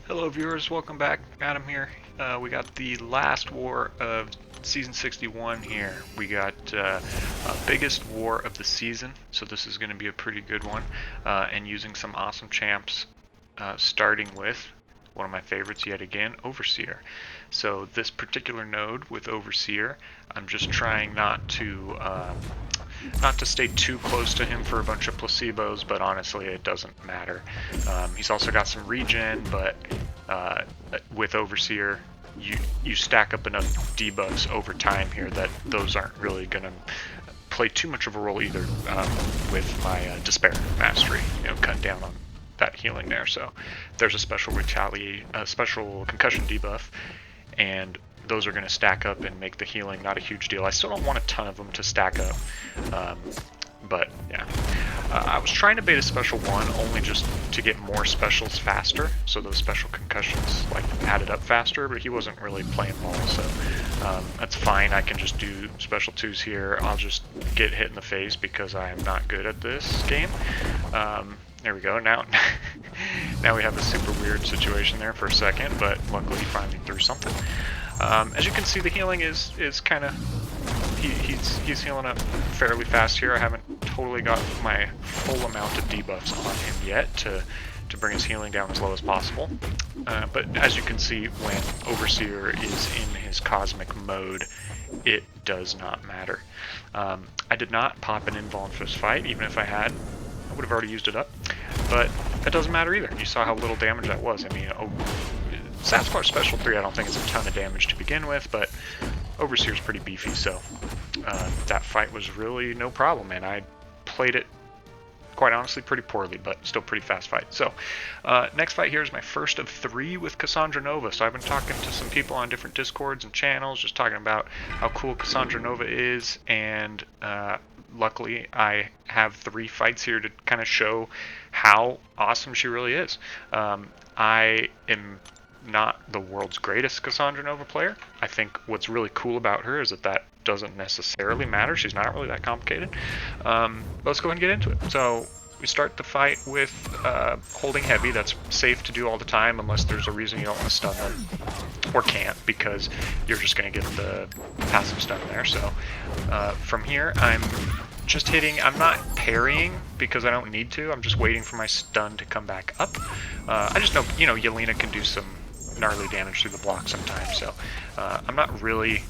Hello viewers, welcome back. Adam here. We got the last war of season 61 here. We got biggest war of the season, so this is going to be a pretty good one, and using some awesome champs, starting with one of my favorites yet again, Overseer. So this particular node with Overseer, I'm just trying not to stay too close to him for a bunch of placebos, but honestly it doesn't matter. He's also got some regen, but with Overseer you stack up enough debuffs over time here that those aren't really going to play too much of a role either, with my Despair Mastery, cutting down on that healing there. So there's a special special concussion debuff, and those are going to stack up and make the healing not a huge deal. I still don't want a ton of them to stack up, but yeah. I was trying to bait a special one only just to get more specials faster, so those special concussions like added up faster, but he wasn't really playing ball, so that's fine. I can just do special twos here. I'll just get hit in the face because I am not good at this game. There we go. Now we have a super weird situation there for a second, but luckily he finally threw something. As you can see, the healing is kind of, he's healing up fairly fast here. I haven't totally got my full amount of debuffs on him yet to bring his healing down as low as possible. But as you can see, when Overseer is in his cosmic mode, it does not matter. I did not pop an invuln for this fight. Even if I had, I would have already used it up. But that doesn't matter either. You saw how little damage that was. I mean, Sasquatch Special 3 I don't think it's a ton of damage to begin with, but Overseer's pretty beefy, so that fight was really no problem, and I played it, quite honestly, pretty poorly, but still pretty fast fight. So next fight here is my first of 3 with Cassandra Nova. So I've been talking to some people on different Discords and channels, just talking about how cool Cassandra Nova is, and luckily I have 3 fights here to kind of show how awesome she really is. I am not the world's greatest Cassandra Nova player. I think what's really cool about her is that doesn't necessarily matter. She's not really that complicated. Let's go ahead and get into it. So we start the fight with holding heavy. That's safe to do all the time unless there's a reason you don't want to stun them, or can't, because you're just going to get the passive stun there. So from here I'm just hitting. I'm not parrying because I don't need to. I'm just waiting for my stun to come back up. I just know, Yelena can do some gnarly damage through the block sometimes, so I'm not really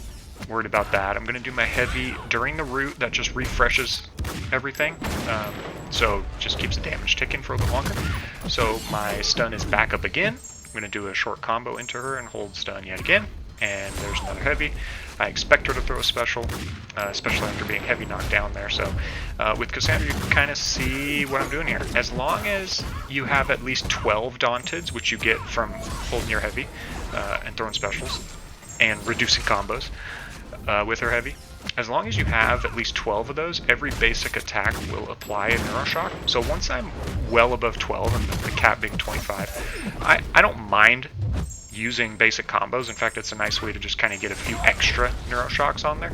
worried about that. I'm going to do my heavy during the root. That just refreshes everything, so just keeps the damage ticking for a little longer. So my stun is back up again. I'm going to do a short combo into her and hold stun yet again, and there's another heavy. I expect her to throw a special, especially after being heavy knocked down there. So with Cassandra, you can kind of see what I'm doing here. As long as you have at least 12 Daunteds, which you get from holding your heavy and throwing specials and reducing combos with her heavy, as long as you have at least 12 of those, every basic attack will apply a Neuroshock. So once I'm well above 12, and the cap being 25, I don't mind using basic combos. In fact, it's a nice way to just kind of get a few extra Neuroshocks on there.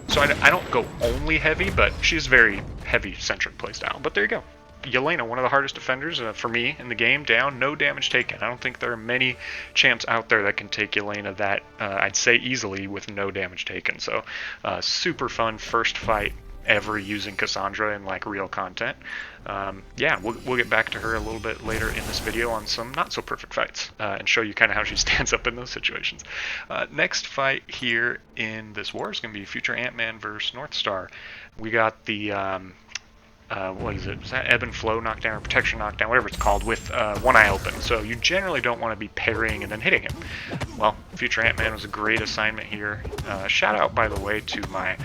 So I don't go only heavy, but she's very heavy-centric playstyle. But there you go. Yelena, one of the hardest defenders for me in the game, down, no damage taken. I don't think there are many champs out there that can take Yelena that, I'd say, easily with no damage taken. So super fun first fight ever using Cassandra in like real content. Yeah, we'll get back to her a little bit later in this video on some not so perfect fights, and show you kind of how she stands up in those situations. Next fight here in this war is going to be future Ant-Man versus Northstar. We got the what is it? Is that ebb and flow knockdown or protection knockdown, whatever it's called, with one eye open. So you generally don't want to be parrying and then hitting him. Well, future Ant-Man was a great assignment here. Shout out, by the way, to my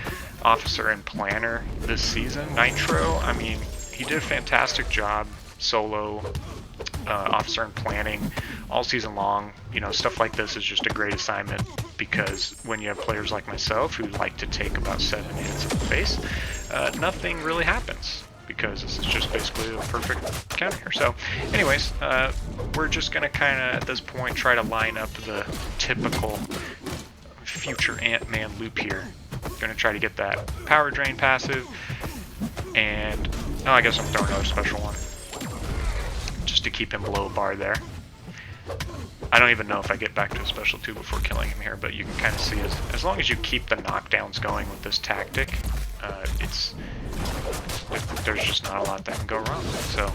officer and planner this season, Nitro. I mean, he did a fantastic job solo, officer and planning all season long. Stuff like this is just a great assignment, because when you have players like myself who like to take about 7 hits in the face, nothing really happens, because this is just basically a perfect counter here. So anyways, we're just going to kind of at this point try to line up the typical future Ant-Man loop here. Going to try to get that power drain passive, and I guess I'm throwing another special one just to keep him below bar there. I don't even know if I get back to a special 2 before killing him here, but you can kind of see as long as you keep the knockdowns going with this tactic, there's just not a lot that can go wrong. So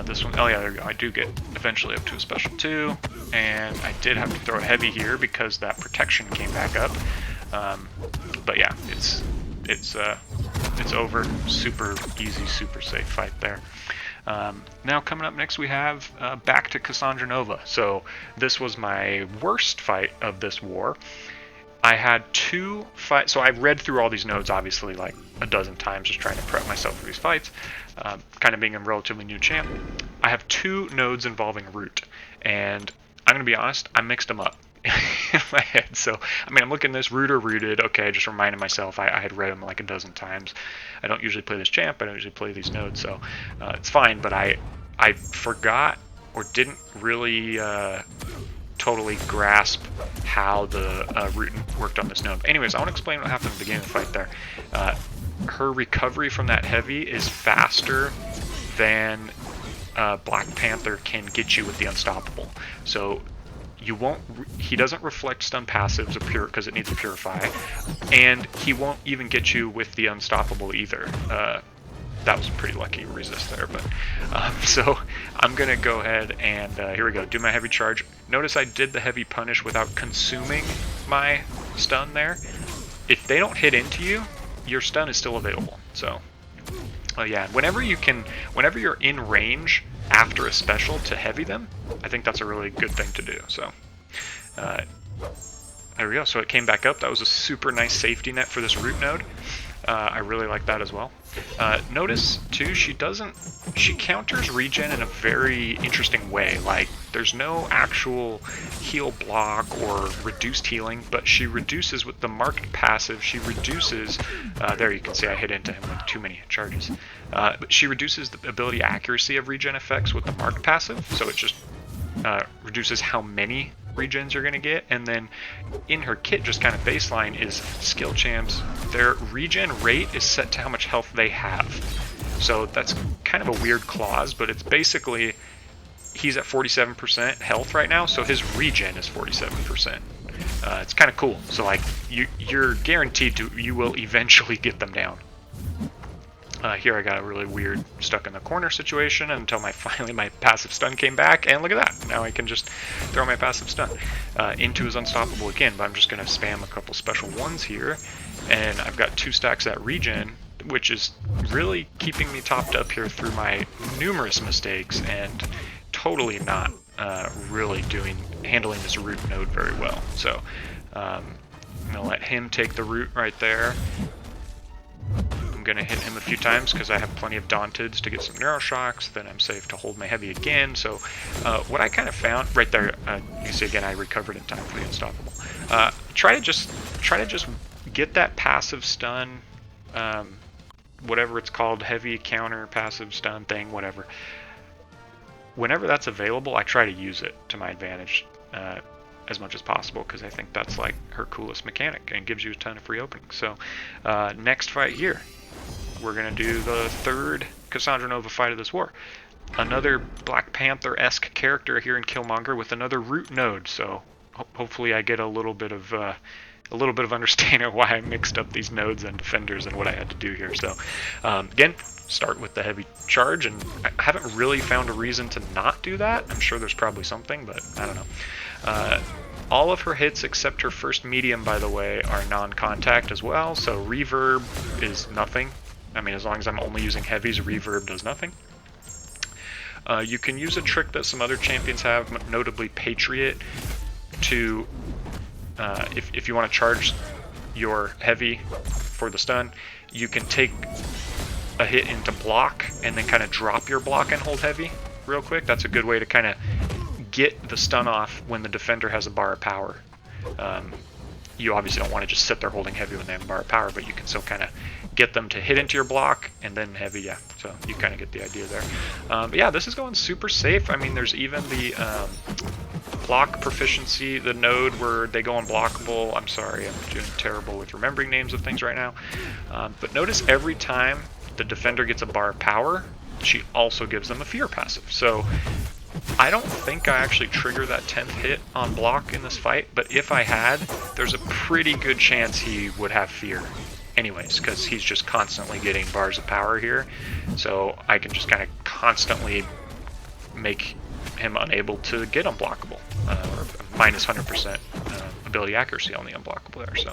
this one, oh yeah, there we go. I do get eventually up to a special 2, and I did have to throw a heavy here because that protection came back up. But yeah, it's over. Super easy, super safe fight there. Now coming up next we have back to Cassandra Nova. So this was my worst fight of this war. I had 2 fights, so I read through all these nodes obviously like a dozen times just trying to prep myself for these fights, kind of being a relatively new champ. I have 2 nodes involving root, and I'm going to be honest, I mixed them up in my head. So, I mean, I'm looking at this root or rooted, okay, just reminding myself I had read them like a dozen times. I don't usually play this champ, I don't usually play these nodes, so it's fine, but I forgot or didn't really totally grasp how the root worked on this node. Anyways, I want to explain what happened at the beginning of the fight there. Her recovery from that heavy is faster than Black Panther can get you with the Unstoppable. So you won't. He doesn't reflect stun passives because it needs to purify, and he won't even get you with the Unstoppable either. That was a pretty lucky resist there, but so I'm gonna go ahead and here we go, do my heavy charge. Notice I did the heavy punish without consuming my stun there. If they don't hit into you, your stun is still available. So yeah, whenever you're in range after a special to heavy them, I think that's a really good thing to do. So there we go. So it came back up. That was a super nice safety net for this root node. I really like that as well. Notice too, she counters regen in a very interesting way. Like there's no actual heal block or reduced healing, but she reduces with the marked passive. She reduces, there you can see I hit into him with too many charges. But she reduces the ability accuracy of regen effects with the marked passive, so it just reduces how many regens you're going to get. And then in her kit, just kind of baseline, is skill champs, their regen rate is set to how much health they have. So that's kind of a weird clause, but it's basically he's at 47% health right now, so his regen is 47%. It's kind of cool. So like you're guaranteed you will eventually get them down. Here I got a really weird stuck in the corner situation until finally my passive stun came back, and look at that. Now I can just throw my passive stun into his Unstoppable again, but I'm just going to spam a couple special ones here, and I've got 2 stacks at regen, which is really keeping me topped up here through my numerous mistakes and totally not really handling this root node very well. So I'm going to let him take the root right there. Going to hit him a few times because I have plenty of Daunteds to get some Neuroshocks. Then I'm safe to hold my heavy again. So what I kind of found right there, you can see again I recovered in time for the Unstoppable. Try to just get that passive stun, whatever it's called, heavy counter passive stun thing, whatever. Whenever that's available, I try to use it to my advantage as much as possible, because I think that's like her coolest mechanic and gives you a ton of free openings. So next fight here, we're going to do the 3rd Cassandra Nova fight of this war. Another Black Panther-esque character here in Killmonger with another root node, so hopefully I get a little bit of understanding of why I mixed up these nodes and defenders and what I had to do here. So again, start with the heavy charge, and I haven't really found a reason to not do that. I'm sure there's probably something, but I don't know. All of her hits except her first medium, by the way, are non-contact as well, so reverb is nothing. I mean, as long as I'm only using heavies, reverb does nothing. You can use a trick that some other champions have, notably Patriot, to if you want to charge your heavy for the stun, you can take a hit into block and then kind of drop your block and hold heavy real quick. That's a good way to kind of get the stun off when the defender has a bar of power. You obviously don't want to just sit there holding heavy when they have a bar of power, but you can still kind of get them to hit into your block and then heavy, yeah. So you kind of get the idea there. But yeah, this is going super safe. I mean, there's even the block proficiency, the node where they go unblockable. I'm sorry, I'm doing terrible with remembering names of things right now. But notice every time the defender gets a bar of power, she also gives them a fear passive. So I don't think I actually triggered that 10th hit on block in this fight, but if I had, there's a pretty good chance he would have fear anyways, because he's just constantly getting bars of power here. So I can just kind of constantly make him unable to get unblockable, or minus 100% ability accuracy on the unblockable there. So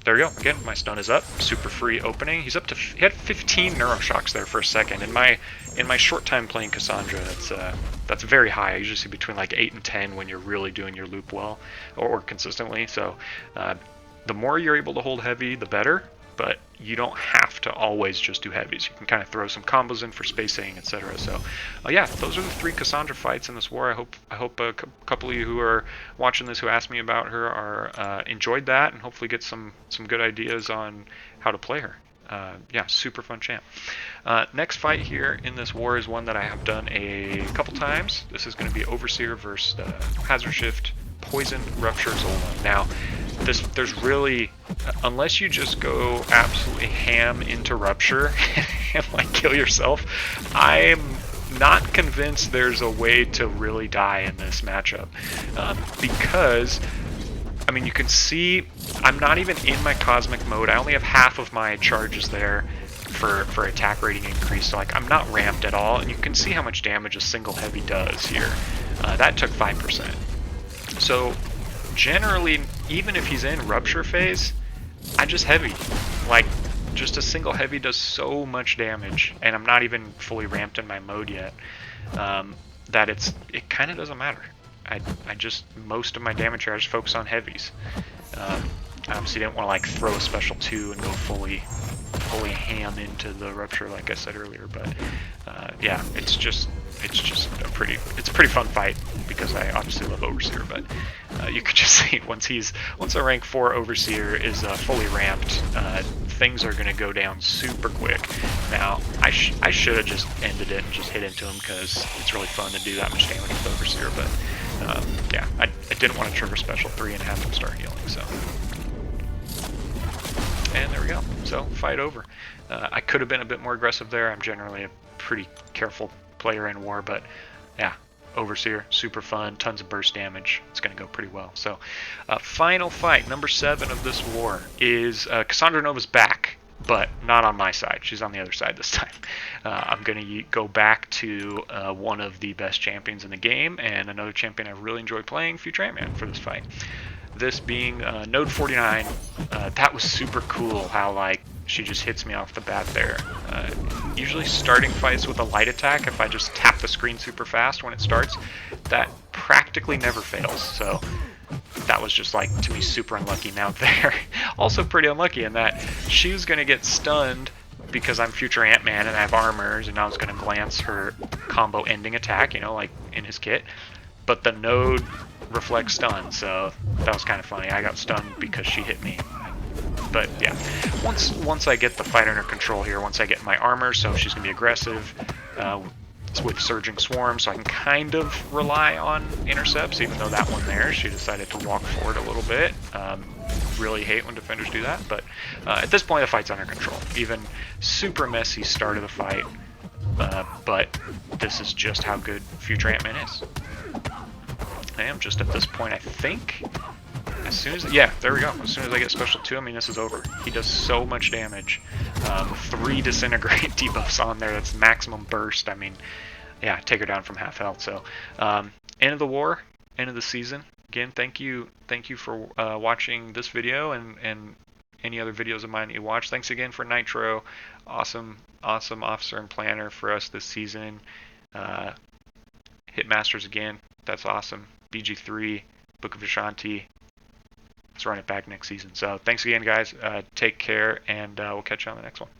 there we go. Again, my stun is up. Super free opening. He's up to he had 15 neuroshocks there for a second. In my short time playing Cassandra, that's very high. I usually see between like 8 and 10 when you're really doing your loop well or consistently. So the more you're able to hold heavy, the better. But you don't have to always just do heavies. You can kind of throw some combos in for spacing, etc. So, yeah, those are the 3 Cassandra fights in this war. I hope a couple of you who are watching this who asked me about her are enjoyed that and hopefully get some good ideas on how to play her. Yeah, super fun champ. Next fight here in this war is one that I have done a couple times. This is going to be Overseer versus Hazard Shift Poison Rupture Zola. Now, there's really, unless you just go absolutely ham into Rupture and like kill yourself, I'm not convinced there's a way to really die in this matchup, because I mean, you can see I'm not even in my cosmic mode. I only have half of my charges there for attack rating increase, so like I'm not ramped at all, and you can see how much damage a single heavy does here. That took 5%. So generally, even if he's in Rupture phase, I just heavy. Like, just a single heavy does so much damage, and I'm not even fully ramped in my mode yet, that it kind of doesn't matter. I just, most of my damage here, I just focus on heavies. I obviously didn't want to like throw a special 2 and go fully ham into the Rupture like I said earlier, but yeah, it's a pretty fun fight because I obviously love Overseer, but you could just see once a rank 4 Overseer is fully ramped, things are going to go down super quick. Now, I should have just ended it and just hit into him because it's really fun to do that much damage with Overseer, but yeah, I didn't want to trigger special 3 and have him start healing, so. And there we go. So, fight over. I could have been a bit more aggressive there. I'm generally a pretty careful player in war, but yeah, Overseer, super fun, tons of burst damage. It's going to go pretty well. So, final fight, number 7 of this war, is Cassandra Nova's back, but not on my side. She's on the other side this time. I'm going to go back to one of the best champions in the game, and another champion I really enjoy playing, Future Ant-Man, for this fight. This being Node 49. That was super cool how like she just hits me off the bat there. Usually starting fights with a light attack, if I just tap the screen super fast when it starts, that practically never fails. So that was just like, to me, super unlucky. Now there, also pretty unlucky in that she was going to get stunned because I'm Future Ant-Man and I have armors, and I was going to glance her combo ending attack, you know, like in his kit. But the node reflects stun, so that was kind of funny. I got stunned because she hit me. But yeah, once I get the fight under control here, once I get my armor, so she's going to be aggressive with Surging Swarm, so I can kind of rely on intercepts, even though that one there, she decided to walk forward a little bit. Really hate when defenders do that, but at this point the fight's under control. Even super messy start of the fight, but this is just how good Future Ant-Man is. I am just at this point, I think, as soon as, yeah, there we go. As soon as I get special 2, I mean, this is over. He does so much damage. 3 disintegrate debuffs on there. That's maximum burst. I mean, yeah, take her down from half health. So, end of the war, end of the season. Again, thank you for watching this video and any other videos of mine that you watch. Thanks again for Nitro. Awesome officer and planner for us this season. Hitmasters again. That's awesome. BG3, Book of Ashanti. Let's run it back next season. So thanks again, guys. Take care, and we'll catch you on the next one.